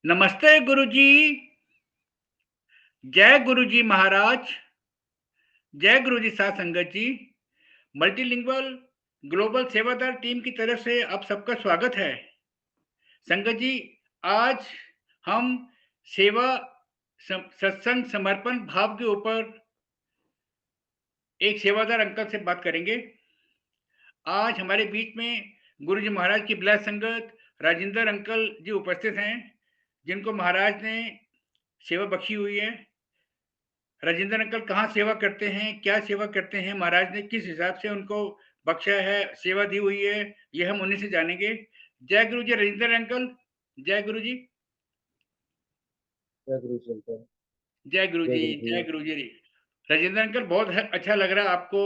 नमस्ते गुरुजी। जय गुरुजी महाराज। जय गुरुजी साध संगत जी। मल्टीलिंगुअल ग्लोबल सेवादार टीम की तरफ से आप सबका स्वागत है। संगत जी, आज हम सेवा सत्संग समर्पण भाव के ऊपर एक सेवादार अंकल से बात करेंगे। आज हमारे बीच में गुरुजी महाराज की बिलास संगत राजेंद्र अंकल जी उपस्थित हैं, जिनको महाराज ने सेवा बख्शी हुई है। राजेंद्र अंकल कहाँ सेवा करते हैं, क्या सेवा करते हैं, महाराज ने किस हिसाब से उनको बख्शा है, सेवा दी हुई है, ये हम उन्हीं से जानेंगे। जय गुरु जी राजेंद्र अंकल। जय गुरु जी। जय गुरु जी अंकल। जय गुरु जय जी। गुरु जी। जय गुरु जी। राजेंद्र अंकल, बहुत अच्छा लग रहा है आपको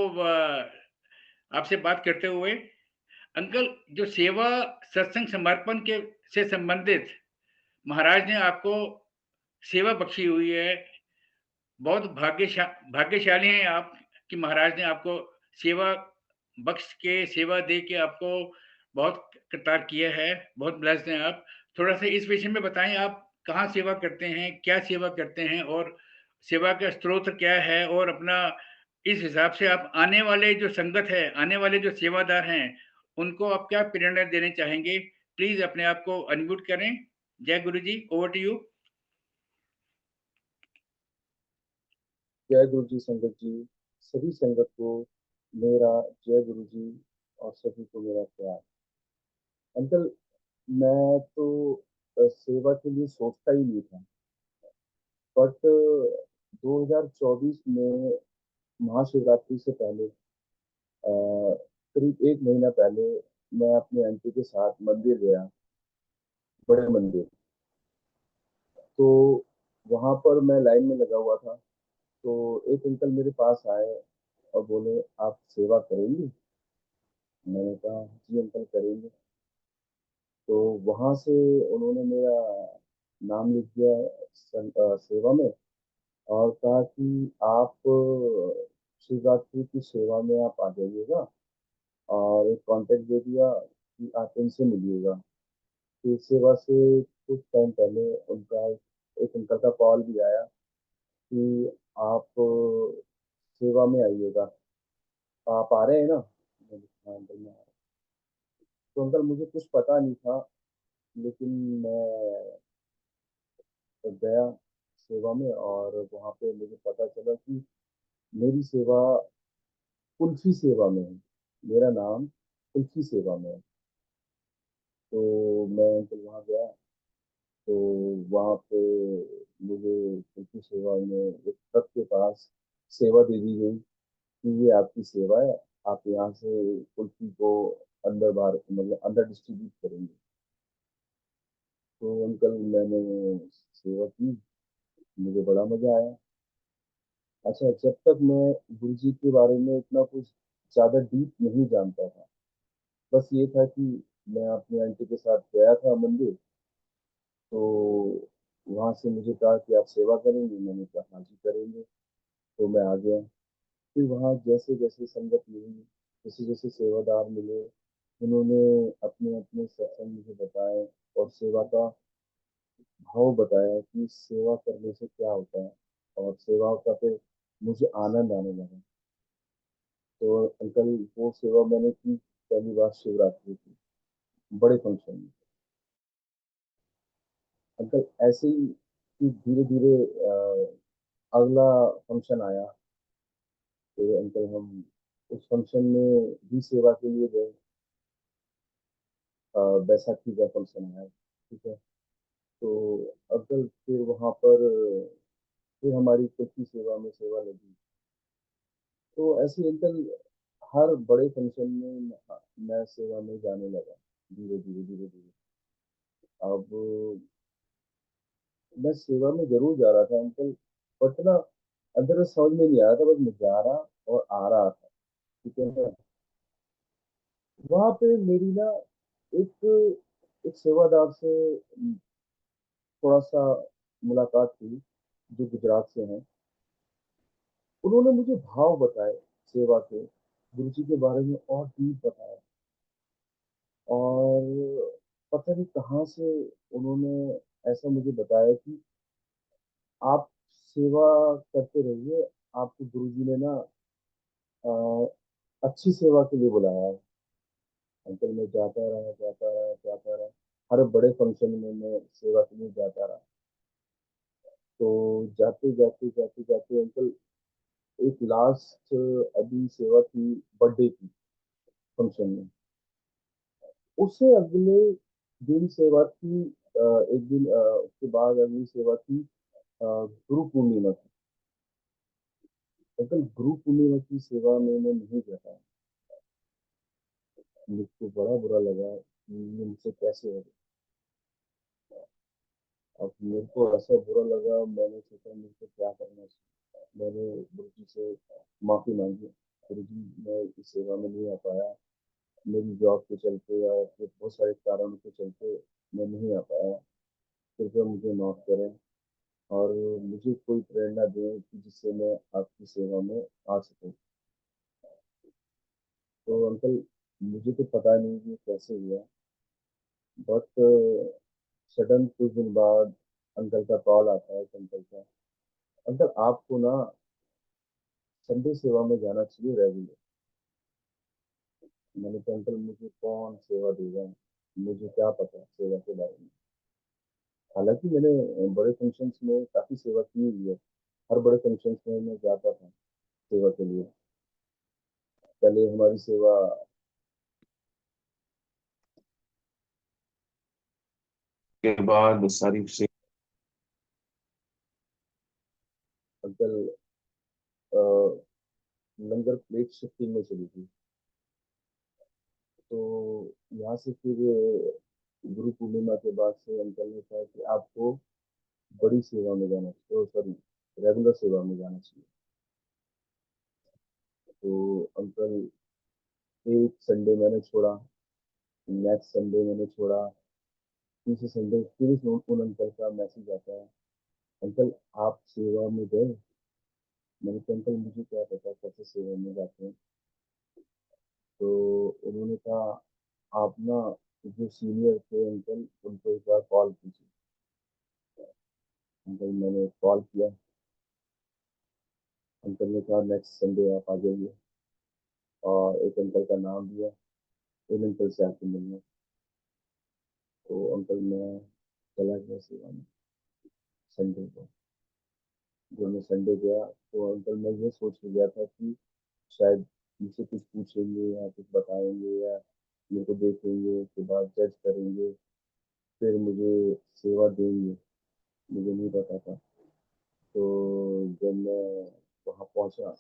आपसे बात करते हुए। अंकल, जो सेवा सत्संग समर्पण के से संबंधित महाराज ने आपको सेवा बख्शी हुई है, बहुत भाग्यशाली हैं आप कि महाराज ने आपको सेवा बख्श के, सेवा दे के आपको बहुत कृतार्थ किया है, बहुत ब्लेस्ड हैं आप। थोड़ा-सा इस विषय में बताएँ, आप कहाँ सेवा करते हैं, क्या सेवा करते हैं और सेवा का स्रोत क्या है? और अपना इस हिसाब से आप आने वाले जो संगत है, आने वाले जो सेवादार हैं, उनको आप क्या प्रेरणा देना चाहेंगे? प्लीज़ अपने आप को अनम्यूट करें। जय गुरु जी, ओवर टू यू। जय गुरु जी संगत जी। सभी संगत को मेरा जय गुरु जी और सभी को मेरा प्यार। अंकल, मैं तो सेवा के लिए सोचता ही नहीं था, बट 2024 में महाशिवरात्रि से पहले करीब एक महीना पहले मैं अपने आंटी के साथ मंदिर गया, बड़े मंदिर। तो वहां पर मैं लाइन में लगा हुआ था, तो एक अंकल मेरे पास आए और बोले, आप सेवा करेंगे? मैंने कहा जी अंकल करेंगे। तो वहां से उन्होंने मेरा नाम लिख दिया सेवा में, और कहा कि आप शिवरात्रि की सेवा में आप आ जाइएगा, और एक कांटेक्ट दे दिया कि आप इनसे मिलिएगा। फिर सेवा से कुछ टाइम पहले उनका एक अंकल का कॉल भी आया कि आप सेवा में आइएगा, आप आ रहे हैं ना? मैंने कहा, हाँ अंकल मैं आ रहा हूँ। तो अंकल मुझे कुछ पता नहीं था, लेकिन मैं गया सेवा में, और वहाँ पे मुझे पता चला कि मेरी सेवा कुल्फी सेवा में है। मेरा नाम कुल्फी सेवा में है। तो मैं अंकल वहाँ गया, तो वहाँ पे मुझे कुल्फी सेवा में एक ट्रक के पास सेवा दे दी गई कि ये आपकी सेवा है, आप यहाँ से कुल्फी को अंदर बाहर मतलब अंदर डिस्ट्रीब्यूट करेंगे। तो अंकल मैंने सेवा की, मुझे बड़ा मजा आया। अच्छा, जब तक मैं गुरु जी के बारे में इतना कुछ ज़्यादा डीप नहीं जानता था, बस ये था कि मैं अपनी आंटी के साथ गया था मंदिर, तो वहाँ से मुझे कहा कि आप सेवा करेंगे? मैंने कहा हाँ जी करेंगे। तो मैं आ गया। फिर वहाँ जैसे जैसे संगत मिली, जैसे जैसे सेवादार मिले, उन्होंने अपने अपने सत्संग मुझे बताए और सेवा का भाव बताया कि सेवा करने से क्या होता है, और सेवा का फिर मुझे आनंद आने लगा। तो अंकल, वो सेवा मैंने की पहली बार शिवरात्रि की, बड़े फंक्शन में। अंकल ऐसे ही कि धीरे धीरे अगला फंक्शन आया, तो अंकल हम उस फंक्शन में भी सेवा के लिए गए। बैसाखी का फंक्शन आया, ठीक है। तो अंकल फिर वहाँ पर फिर हमारी कुछ सेवा में सेवा लगी। तो ऐसे अंकल हर बड़े फंक्शन में मैं सेवा में जाने लगा, धीरे धीरे धीरे धीरे। अब मैं सेवा में जरूर जा रहा था अंकल, बट ना अंदर से समझ में नहीं आ रहा था, बस मैं जा रहा और आ रहा था, ठीक है ना। वहां पे मेरी ना एक एक सेवादार से थोड़ा सा मुलाकात हुई, जो गुजरात से हैं। उन्होंने मुझे भाव बताए सेवा के, गुरु जी के बारे में और डीप बताया, और पता नहीं कहाँ से उन्होंने ऐसा मुझे बताया कि आप सेवा करते रहिए, आपको गुरुजी ने ना अ, अच्छी सेवा के लिए बुलाया है। अंकल मैं जाता रहा, हर बड़े फंक्शन में मैं सेवा के लिए जाता रहा। तो जाते अंकल एक लास्ट अभी सेवा थी, बर्थडे की फंक्शन में। उससे अगले दिन सेवा थी, एक दिन उसके बाद अगली सेवा थी गुरु पूर्णिमा की। अंकल गुरु पूर्णिमा की सेवा में मैं नहीं जा पाया। मुझको बड़ा बुरा लगा कि ये मुझसे कैसे हो गया। अब मेरे को ऐसा बुरा लगा, मैंने सोचा मुझको क्या करना चाहिए। मैंने गुरुजी से माफी मांगी, गुरुजी मैं इस सेवा में नहीं आ पाया, मेरी जॉब के चलते या फिर बहुत सारे कारणों के चलते मैं नहीं आ पाया। कृपया मुझे माफ करें और मुझे कोई प्रेरणा दें कि जिससे मैं आपकी सेवा में आ सकूं। तो अंकल मुझे तो पता नहीं कि कैसे हुआ, बट सडन कुछ दिन बाद अंकल का कॉल आता है, अंकल का, अंकल आपको ना संडे सेवा में जाना चाहिए रेगुलर। मैंने कहा अंकल मुझे कौन सेवा देगा, मुझे क्या पता सेवा के बारे में। हालांकि मैंने बड़े फंक्शंस में काफी सेवा की हुई है, हर बड़े फंक्शंस में मैं जाता था सेवा के लिए। पहले हमारी सेवा के बाद सारी अंकल लंगर प्लेट शिफ्टिंग में चली थी। तो यहाँ से फिर गुरु पूर्णिमा के बाद से अंकल ने कहा कि आपको बड़ी सेवा में जाना चाहिए, सॉरी रेगुलर सेवा में जाना चाहिए। तो अंकल एक संडे मैंने छोड़ा, नेक्स्ट संडे मैंने छोड़ा, तीसरे संडे फिर उन अंकल का मैसेज आता है, अंकल आप सेवा में गए। मैंने कहा अंकल मुझे क्या पता कैसे सेवा में जाते हैं। तो उन्होंने कहा आप ना जो सीनियर थे अंकल उनको एक बार कॉल कीजिए। अंकल मैंने कॉल किया, अंकल ने कहा नेक्स्ट संडे आप आ जाइए, और एक अंकल का नाम दिया, इन अंकल से आके मिलना। तो अंकल मैं चला गया सेवा में संडे को। जब मैं संडे गया तो अंकल मैं ये सोच के गया था कि शायद मुझसे कुछ पूछेंगे या कुछ बताएंगे या मेरे को देखेंगे, उसके बाद जज करेंगे, फिर मुझे सेवा देंगे, मुझे नहीं पता था। तो जब मैं वहाँ पहुँचा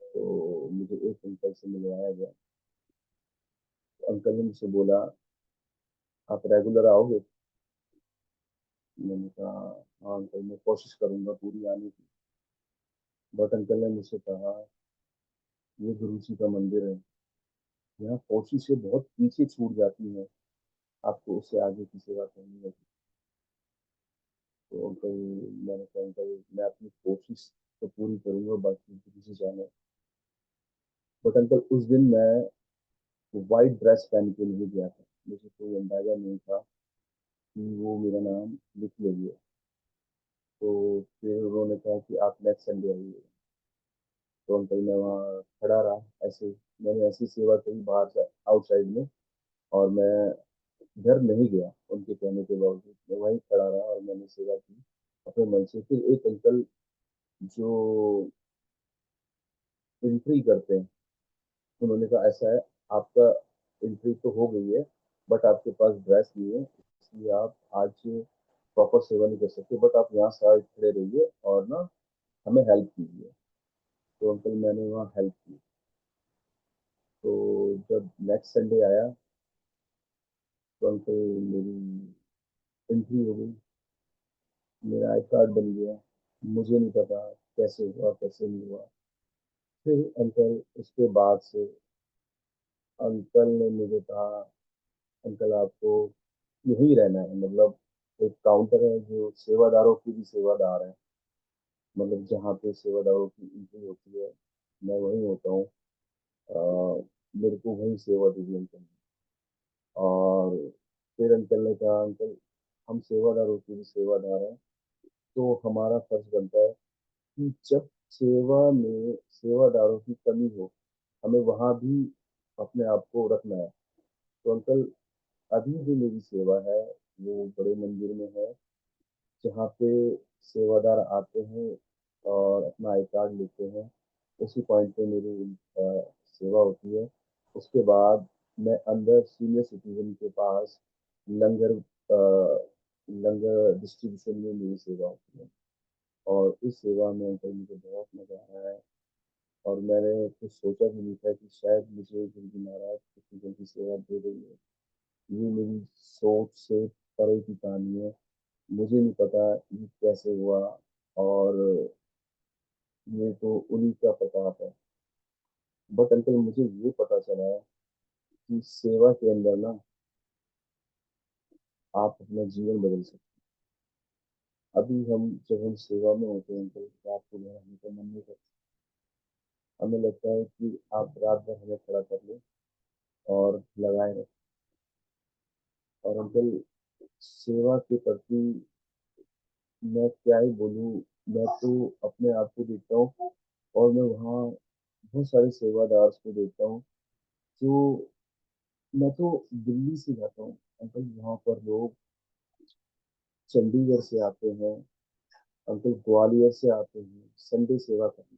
तो मुझे एक अंकल से मिलवाया गया। अंकल ने मुझसे बोला आप रेगुलर आओगे। मैंने कहा हाँ अंकल मैं कोशिश करूंगा पूरी आने की। बट अंकल ने मुझसे कहा ये गुरु जी का मंदिर है, यहाँ कोशिशें बहुत पीछे छूट जाती हैं, आपको उससे आगे की सेवा करनी है। तो अंकल मैंने कहा अंकल मैं अपनी कोशिश तो पूरी करूंगा, बाकी गुरु जी जाने। बट अंकल उस दिन मैं वाइट ड्रेस पहन के नहीं गया था, मुझे कोई अंदाजा नहीं था कि वो मेरा नाम लिख लेंगे। तो फिर उन्होंने कहा कि आप नेक्स्ट संडे आइए। तो अंकल मैं वहाँ खड़ा रहा ऐसे, मैंने ऐसी सेवा करी बाहर से आउटसाइड में, और मैं घर नहीं गया उनके कहने के बावजूद, मैं वहीं खड़ा रहा और मैंने सेवा की अपने मन से। फिर एक अंकल जो एंट्री करते हैं, उन्होंने कहा ऐसा है आपका एंट्री तो हो गई है, बट आपके पास ड्रेस नहीं है, इसलिए आप आज प्रॉपर सेवा नहीं कर सकते, बट आप यहाँ साइड खड़े रहिए और ना हमें हेल्प कीजिए। तो अंकल मैंने वहाँ हेल्प की। तो जब नेक्स्ट संडे आया तो अंकल मेरी एंट्री हो गई, मेरा आई कार्ड बन गया। मुझे नहीं पता कैसे हुआ कैसे नहीं हुआ। फिर अंकल उसके बाद से अंकल ने मुझे कहा अंकल आपको यहीं रहना है, मतलब एक काउंटर है जो सेवादारों की भी सेवादार है, मतलब जहाँ पे सेवादारों की एंट्री होती है मैं वहीं होता हूँ। मेरे को वहीं सेवा दी थी अंकल ने। और फिर अंकल ने कहा अंकल हम सेवादारों के भी सेवादार हैं, तो हमारा फर्ज बनता है कि जब सेवा में सेवादारों की कमी हो, हमें वहाँ भी अपने आप को रखना है। तो अंकल, अभी जो मेरी सेवा है, वो बड़े मंदिर में है, जहाँ पे सेवादार आते हैं और अपना आई कार्ड लेते हैं। उसी पॉइंट पे मेरी सेवा होती है। उसके बाद मैं अंदर सीनियर सिटीजन के पास लंगर लंगर डिस्ट्रीब्यूशन में मेरी सेवा होती है। और इस सेवा में अंकल मुझे बहुत मजा आ रहा है। और मैंने कुछ सोचा भी नहीं था कि शायद मुझे गुरुजी महाराज इतनी जल्दी सेवा दे देंगे। ये मेरी सोच से परे की कहानी है। मुझे नहीं पता ये कैसे हुआ। और ये तो उन्हीं का प्रताप है। बट अंकल, मुझे ये पता चला है कि सेवा के अंदर ना आप अपना जीवन बदल सकते हैं। अभी जब हम सेवा में होते हैं अंकल, रात को घर आने का मन नहीं करता। हमें लगता है कि आप रात भर हमें खड़ा कर लो और लगाए रखें। और अंकल, सेवा के प्रति मैं क्या ही बोलूँ। मैं तो अपने आप को देखता हूँ, और मैं वहाँ बहुत सारे सेवादार को देखता हूँ। जो मैं तो दिल्ली से जाता हूँ अंकल, वहाँ पर लोग चंडीगढ़ से आते हैं, अंकल ग्वालियर से आते हैं संडे सेवा करने।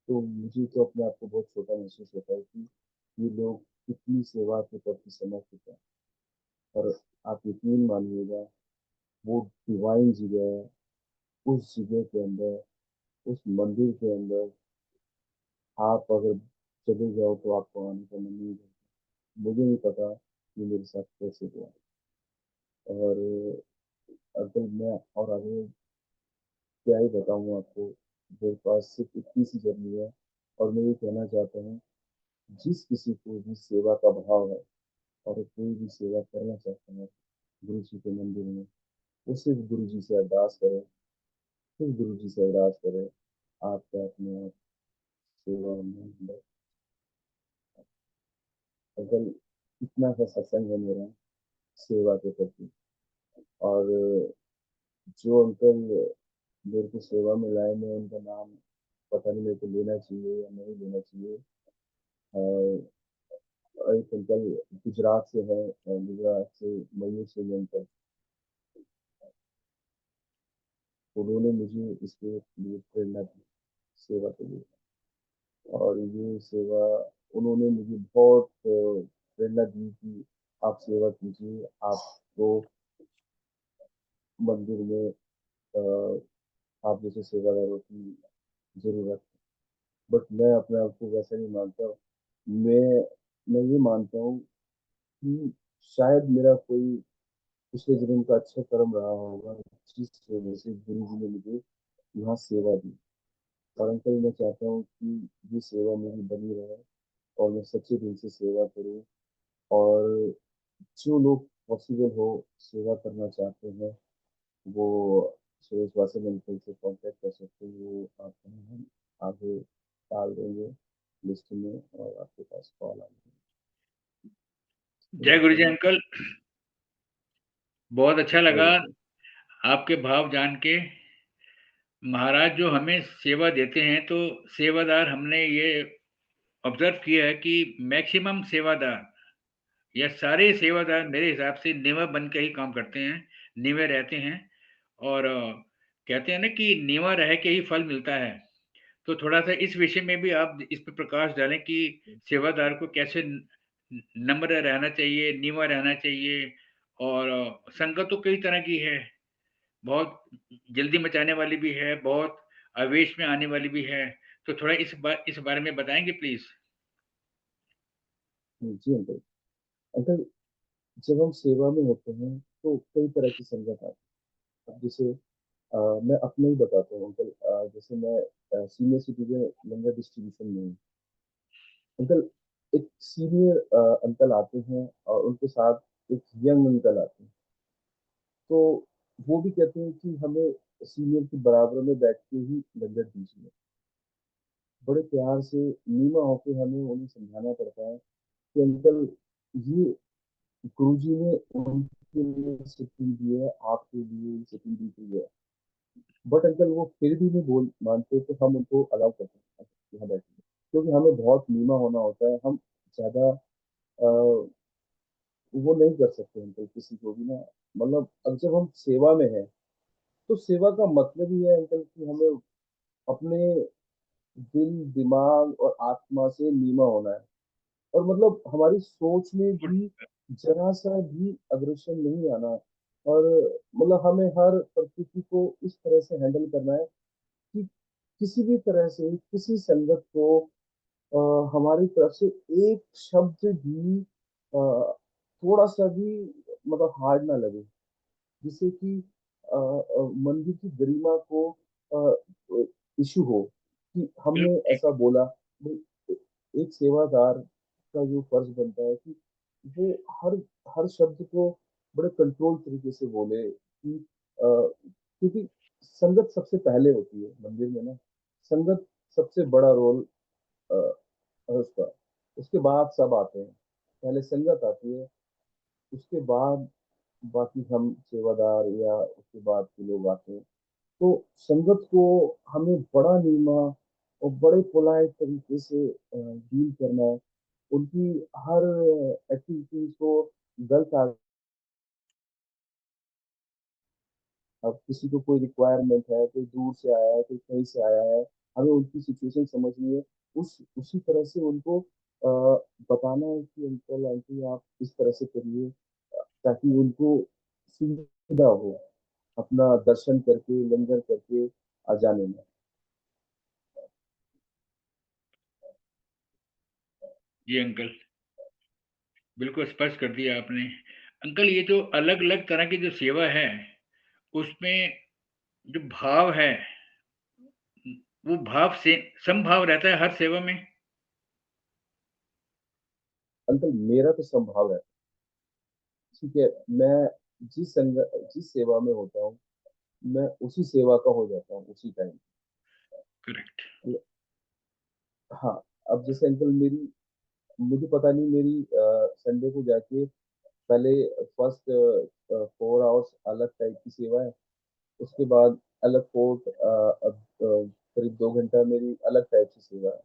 तो मुझे तो अपने आप को बहुत छोटा महसूस होता है कि ये लोग कितनी सेवा के प्रति समर्पित हैं। और आप यकीन मानिएगा, वो डिवाइन जगह है। उस जगह के अंदर, उस मंदिर के अंदर आप अगर चले जाओ तो आपको आने का मन नहीं करता। मुझे नहीं पता कि मेरे साथ कैसे हुआ। और अगर मैं और आगे क्या ही बताऊँ आपको। मेरे पास सिर्फ इतनी सी जर्नी है। और मैं ये कहना चाहता हूँ, जिस किसी को भी सेवा का भाव है और कोई भी सेवा करना चाहता है गुरु जी के मंदिर में, वो सिर्फ गुरु जी से अरदास करे। सिर्फ गुरु जी से अरदास करे, आपका अपने आप सेवा में। अगर इतना सा सत्संग है मेरा सेवा के प्रति। और जो अंकल मेरे को सेवा में लाए, मैं उनका नाम पता नहीं मेरे को लेना चाहिए या नहीं लेना चाहिए। एक अंकल गुजरात से है, गुजरात से मयूर से अंकल। उन्होंने मुझे इसके लिए प्रेरणा दी, सेवा के लिए। और ये सेवा उन्होंने मुझे बहुत प्रेरणा दी कि आप सेवा कीजिए, आपको मंदिर में आप जैसे सेवादारों की जरूरत है। बट मैं अपने आप को वैसा नहीं मानता। मैं मैं ये मानता हूँ कि शायद मेरा कोई पिछले जन्म का अच्छा कर्म रहा होगा, जिस वजह से गुरु जी ने मुझे यहाँ सेवा दी। और अंकल, मैं चाहता हूँ कि ये सेवा मेरी बनी रहे और मैं सच्चे दिल से सेवा करूँ। और जो लोग पॉसिबल हो सेवा करना चाहते हैं, वो सुरेश वासन अंकल से कांटेक्ट कर सकते हैं। वो आपको हम आगे डाल देंगे लिस्ट में और आपके पास कॉल आ जाएगी। जय गुरु जी तो अंकल। बहुत अच्छा जय लगा गुरु। आपके भाव जान के। महाराज जो हमें सेवा देते हैं, तो सेवादार हमने ये ऑब्जर्व किया है कि मैक्सिमम सेवादार या सारे सेवादार मेरे हिसाब से नेवा बन के ही काम करते हैं, नीवे रहते हैं। और कहते हैं ना कि नीवा रह के ही फल मिलता है। तो थोड़ा-सा इस विषय में भी आप इस पे प्रकाश डालें कि सेवादार को कैसे नम्र रहना चाहिए, नीवा रहना चाहिए। और संगत तो कई तरह की है, बहुत जल्दी मचाने वाली भी है, बहुत आवेश में आने वाली भी है। तो थोड़ा इस बारे में बताएँगे प्लीज़? Ji uncle. अंकल, जब हम सेवा में होते हैं तो कई तरह की संगत आती है। अब जैसे मैं अपना ही बताता हूँ अंकल। जैसे मैं सीनियर सिटीजन लंगर डिस्ट्रीब्यूशन में हूँ अंकल। एक सीनियर अंकल आते हैं और उनके साथ एक यंग अंकल आते हैं। तो वो भी कहते हैं कि हमें सीनियर के बराबर में बैठ के ही लंगर दीजिए। बड़े प्यार से नीमा होके हमें उन्हें समझाना पड़ता है कि अंकल, ये गुरुजी ने के लिए छुट्टी दी है, आपके लिए छुट्टी दी गई है। बट अंकल वो फिर भी नहीं बोल मानते, तो हम उनको अलाउ करते हैं यहाँ बैठने, क्योंकि हमें बहुत नीमा होना होता है। हम ज्यादा वो नहीं कर सकते अंकल किसी को भी ना। मतलब अब जब हम सेवा में हैं, तो सेवा का मतलब ही है अंकल कि हमें अपने दिल, दिमाग और आत्मा से नीमा होना है। और मतलब हमारी सोच में गुड। भी जरा सा भी अग्रेशन नहीं आना। और मतलब हमें हर परिस्थिति को इस तरह से हैंडल करना है कि किसी भी तरह से किसी संगत को हमारी तरफ से एक शब्द भी थोड़ा सा भी मतलब हार्ड ना लगे, जिससे कि मंदिर की गरिमा को इशू हो कि हमने बिल्कुल ठीक। ऐसा बोला। भाई, एक सेवादार का जो फर्ज बनता है कि वो हर हर शब्द को बड़े कंट्रोल तरीके से बोले कि क्योंकि संगत सबसे पहले होती है मंदिर में ना। संगत सबसे बड़ा रोल है उसका। उसके बाद सब आते हैं, पहले संगत आती है, उसके बाद बाकी हम सेवादार या उसके बाद के लोग आते हैं। तो संगत को हमें बड़ा नीमा और बड़े पोलाइट तरीके से डील करना है। उनकी हर एक्टिविटीज को गलत। अब किसी को कोई रिक्वायरमेंट है, कोई दूर से आया है, कोई कहीं से आया है, हमें उनकी सिचुएशन समझनी है। उस उसी तरह से उनको बताना है कि अंकल आंटी आप इस तरह से करिए, ताकि उनको सुविधा हो अपना दर्शन करके, लंगर करके आ जाने में। जी अंकल, बिल्कुल स्पष्ट कर दिया आपने। अंकल, ये जो अलग अलग तरह की जो सेवा है, उसमें जो भाव है, वो भाव से समभाव रहता है हर सेवा में। अंकल मेरा तो संभाव है, ठीक है। मैं जिस सेवा में होता हूँ, मैं उसी सेवा का हो जाता हूँ उसी टाइम। करेक्ट। हाँ। अब जैसे अंकल मेरी, मुझे पता नहीं, मेरी संडे को जाके पहले फर्स्ट 4 आवर्स अलग टाइप की सेवा है। उसके बाद अलग फोर्थ करीब 2 घंटा मेरी अलग टाइप से सेवा है।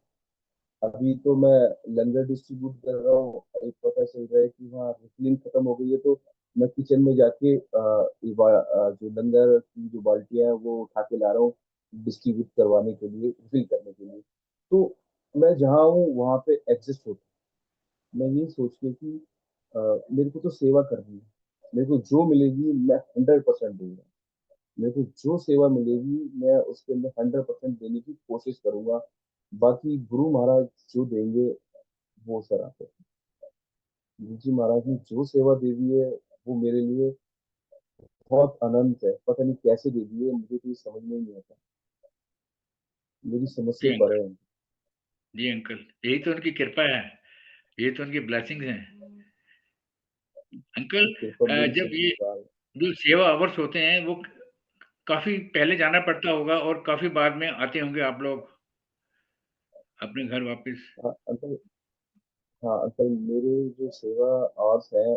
अभी तो मैं लंगर डिस्ट्रीब्यूट कर रहा हूँ। अभी पता चल रहा है कि वहाँ रिफिलिंग खत्म हो गई है, तो मैं किचन में जाके जो लंगर की जो बाल्टियां हैं वो उठा के ला रहा हूँ, डिस्ट्रीब्यूट करवाने के लिए, रिफिल करने के लिए। तो मैं जहाँ हूँ वहाँ पे एडजस्ट होता हूँ। मैं ये सोच के कि मेरे को तो सेवा करनी है, मेरे को जो मिलेगी मैं 100% दूंगा। मेरे को जो सेवा मिलेगी मैं उसके अंदर 100% देने की कोशिश करूंगा। बाकी गुरु महाराज जो देंगे वो सर आते हैं। गुरु जी महाराज ने जो सेवा दे दी है वो मेरे लिए बहुत अनंत है। पता नहीं कैसे दे दी है, मुझे तो ये समझ में ही नहीं आता। मेरी समझ से जी परे अंकल। है। जी अंकल, यही तो उनकी कृपा है, ये तो उनकी ब्लेसिंग्स हैं। अंकल, ये कृपा मेरी जब सबसे ये पार है। जो सेवा आवर्स होते हैं, वो काफी पहले जाना पड़ता होगा और काफी बाद में आते होंगे आप लोग अपने घर वापस। हाँ अंकल। हाँ अंकल, मेरे जो सेवा आवर्स है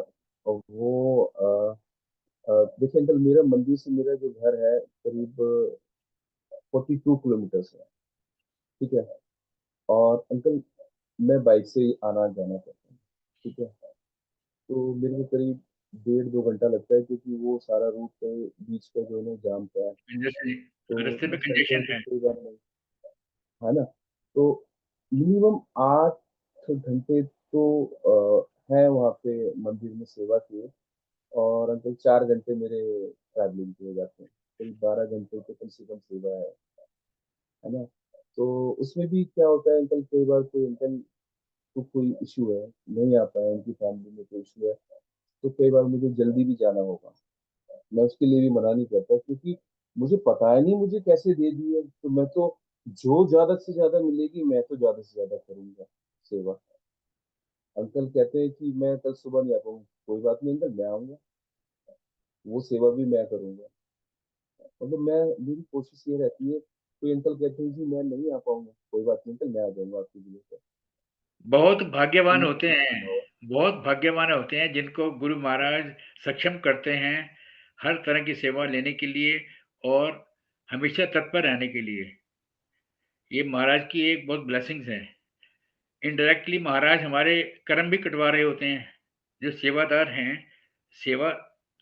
वो देखिए अंकल, मेरा मंदिर से मेरा जो घर है करीब 42 किलोमीटर है, ठीक है। और अंकल मैं बाइक से ही आना जाना करता हूँ, ठीक है। तो मेरे को करीब 1.5 2 घंटा लगता है, क्योंकि वो सारा रूट बीच का जो है ना जाम का है। जैसे तो रास्ते मैं में सड़कों कंजेशन पे है। कई बार नहीं, है ना। तो मिनिमम 8 घंटे तो है वहाँ पे मंदिर में सेवा के। और अंकल 4 घंटे मेरे ट्रैवलिंग के हो जाते हैं। करीब 12 घंटे तो कम से कम सेवा है ना। तो उसमें भी क्या होता है अंकल, कई बार कोई अंकल को कोई इशू है, नहीं आ पाए, उनकी फैमिली में कोई इशू है, तो कई बार मुझे जल्दी भी जाना होगा। मैं उसके लिए भी मना नहीं करता, क्योंकि मुझे पता है नहीं मुझे कैसे दे दी है। तो मैं तो जो ज्यादा से ज्यादा मिलेगी मैं तो ज्यादा से ज्यादा करूंगा सेवा। अंकल कहते हैं कि मैं कल सुबह नहीं आ पाऊंगा, कोई बात नहीं अंकल, मैं आऊंगा, वो सेवा भी मैं करूंगा। मतलब मैं, मेरी कोशिश ये रहती है, कोई अंकल कहते हैं जी मैं नहीं आ पाऊंगा, कोई बात नहीं अंकल, मैं आ जाऊंगा आपके लिए। बहुत भाग्यवान उनकी होते हैं, और बहुत भाग्यवान होते हैं जिनको गुरु महाराज सक्षम करते हैं, हर तरह की सेवा लेने के लिए और हमेशा तत्पर रहने के लिए। ये महाराज की एक बहुत ब्लेसिंग्स है। इनडायरेक्टली महाराज हमारे कर्म भी कटवा रहे होते हैं। जो सेवादार हैं, सेवा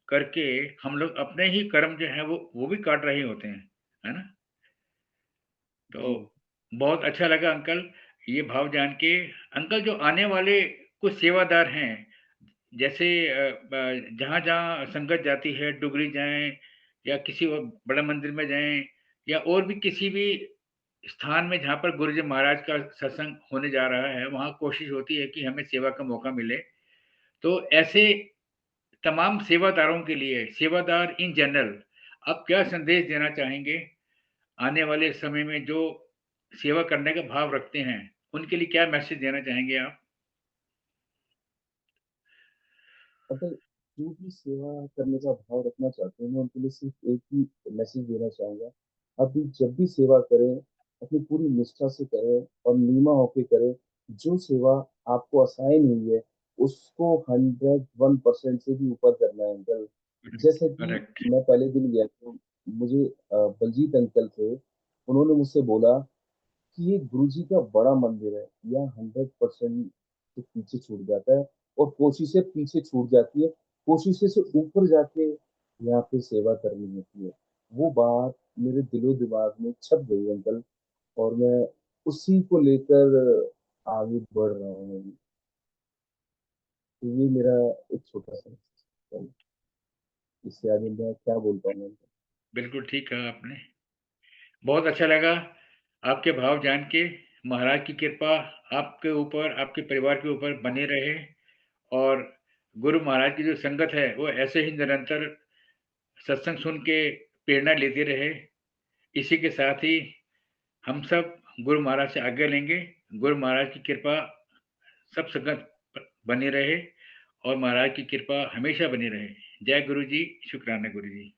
करके हम लोग अपने ही कर्म जो हैं वो भी काट रहे होते हैं, है ना? तो जी, बहुत अच्छा लगा अंकल ये भाव जान के। अंकल जो आने वाले कुछ सेवादार हैं, जैसे जहाँ-जहाँ संगत जाती है, डुगरी जाएँ या किसी और बड़ा मंदिर में जाएँ या और भी किसी भी स्थान में जहाँ पर गुरुजी महाराज का सत्संग होने जा रहा है, वहाँ कोशिश होती है कि हमें सेवा का मौका मिले। तो ऐसे तमाम सेवादारों के लिए, सेवादार इन जनरल, आप क्या संदेश देना चाहेंगे? आने वाले समय में जो सेवा करने का भाव रखते हैं, उनके लिए क्या मैसेज देना चाहेंगे आप? अगर जो भी सेवा करने का भाव रखना चाहते हैं, मैं उनके लिए सिर्फ़ एक ही मैसेज देना चाहूँगा, अभी जब भी सेवा करें, अपनी पूरी निष्ठा से करें और नीमा होके करें। जो सेवा आपको असाइन हुई है, उसको 101% से भी ऊपर करना है अंकल। जैसे कि करेक्ट, मैं पहले दिन गया तो मुझे बलजीत अंकल थे, उन्होंने मुझसे बोला कि ये गुरुजी का बड़ा मंदिर है, यह 100% से पीछे छूट जाता है और कोशिशें पीछे छूट जाती है। कोशिशें से ऊपर जाके यहाँ पे सेवा करनी होती है। वो बात मेरे दिलो-दिमाग में छप गई अंकल और मैं उसी को लेकर आगे बढ़ रहा हूँ अभी। तो ये मेरा एक छोटा-सा इससे आगे मैं क्या बोल पाऊँगा अंकल? बिल्कुल ठीक कहा आपने। बहुत अच्छा लगा आपके भाव जान के। महाराज की कृपा आपके ऊपर, आपके परिवार के ऊपर बनी रहे और गुरु महाराज की जो संगत है, वो ऐसे ही निरंतर सत्संग सुन के प्रेरणा लेते रहे। इसी के साथ ही हम सब गुरु महाराज से आज्ञा लेंगे। गुरु महाराज की कृपा सब संगत प बनी रहे और महाराज की कृपा हमेशा बनी रहे। जय गुरु जी, शुक्राना गुरु जी।